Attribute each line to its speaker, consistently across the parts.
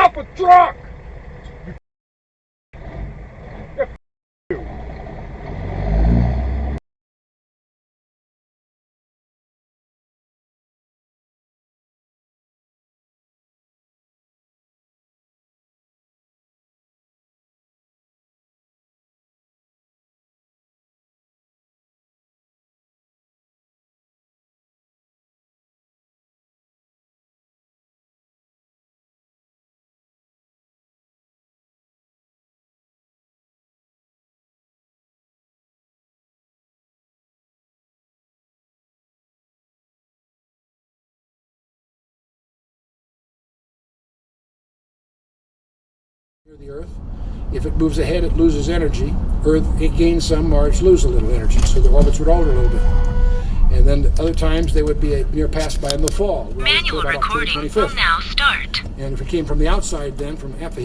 Speaker 1: off a truck!
Speaker 2: The Earth, if it moves ahead, it loses energy. Earth, it gains some, Mars lose a little energy, so the orbits would alter a little bit. And then other times they would be a near pass by in the fall.
Speaker 3: Manual recording will now start.
Speaker 2: And if it came from the outside, then from F.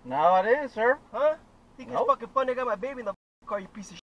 Speaker 4: No, it is, sir.
Speaker 5: Huh? Think
Speaker 4: Nope.
Speaker 5: it's fucking funny I got my baby in the car, you piece of shit.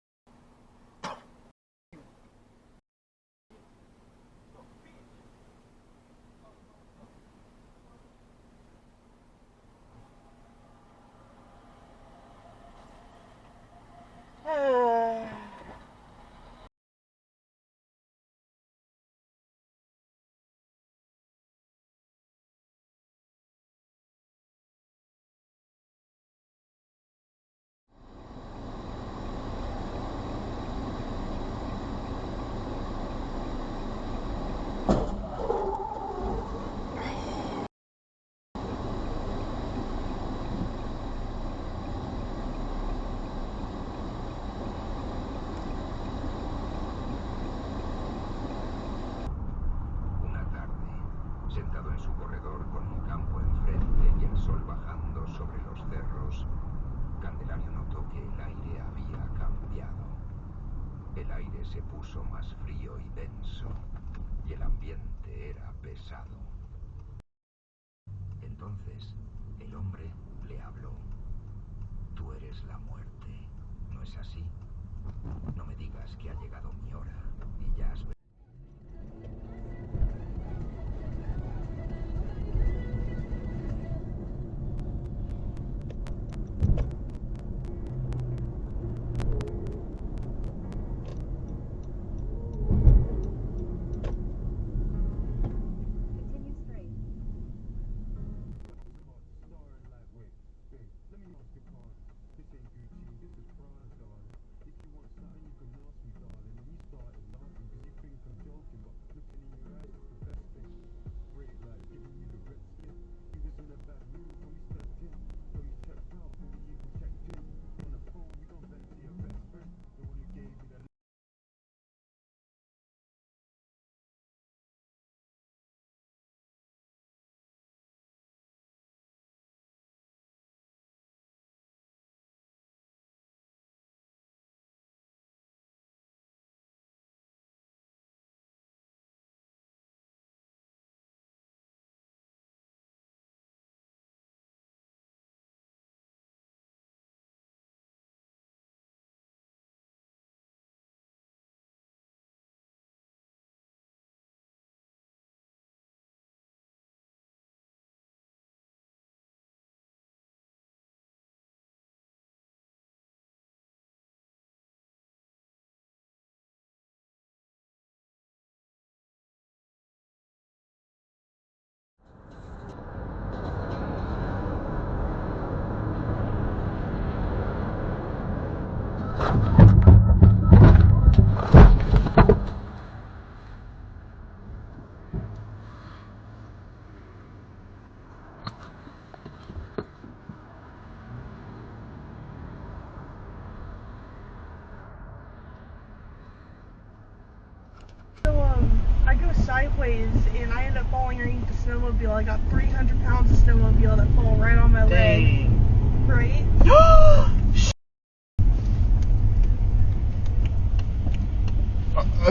Speaker 1: go sideways and I end up falling underneath the snowmobile. I got 300 pounds of snowmobile that fell right on my leg.
Speaker 4: Dang.
Speaker 1: Right?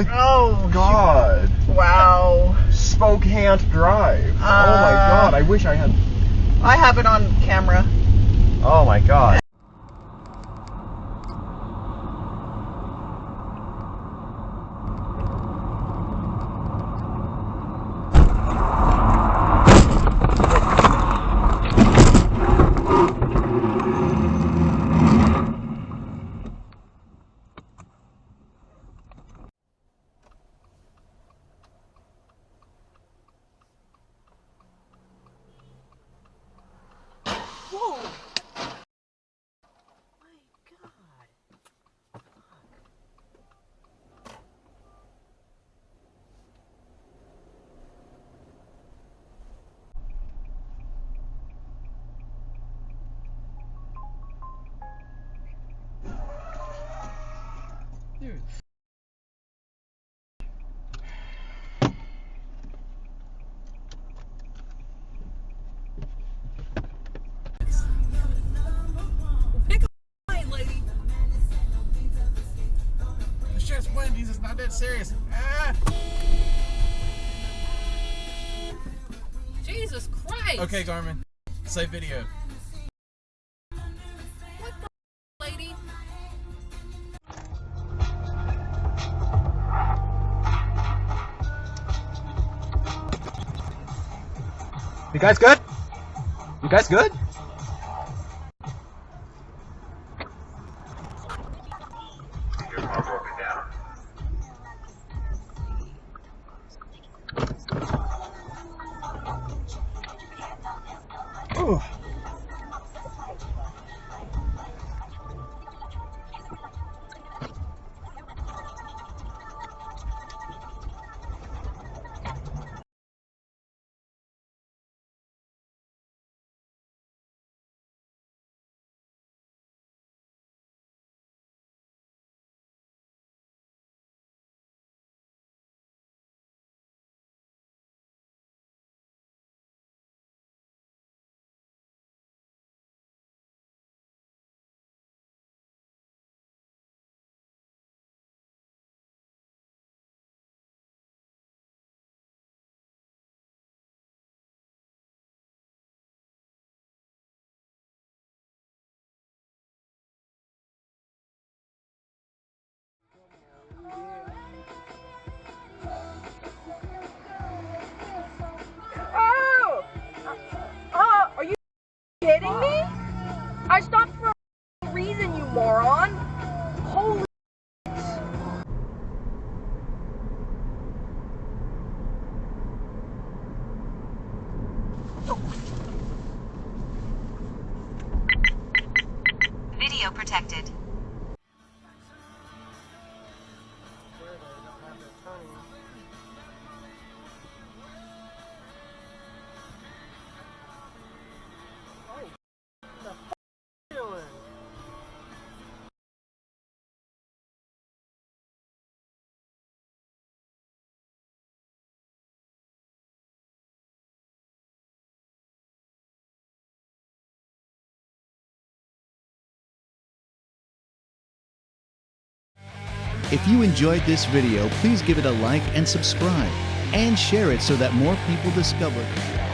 Speaker 4: Oh
Speaker 6: God.
Speaker 4: Wow.
Speaker 6: Spokane Drive. Oh my God. I wish I had.
Speaker 4: I have it on camera.
Speaker 6: Oh my God.
Speaker 1: Whoa!
Speaker 6: Dude.
Speaker 7: Pick a line, lady.
Speaker 8: It's just Wendy's. It's not that serious. Ah.
Speaker 7: Jesus Christ.
Speaker 8: Okay, Garmin. Save video.
Speaker 7: What the lady?
Speaker 6: You guys good? You guys good? Ooh.
Speaker 1: Oh! Are you kidding me? I stopped for a reason, you moron. Holy.
Speaker 3: Video protected.
Speaker 9: If you enjoyed this video, please give it a like and subscribe, and share it so that more people discover it.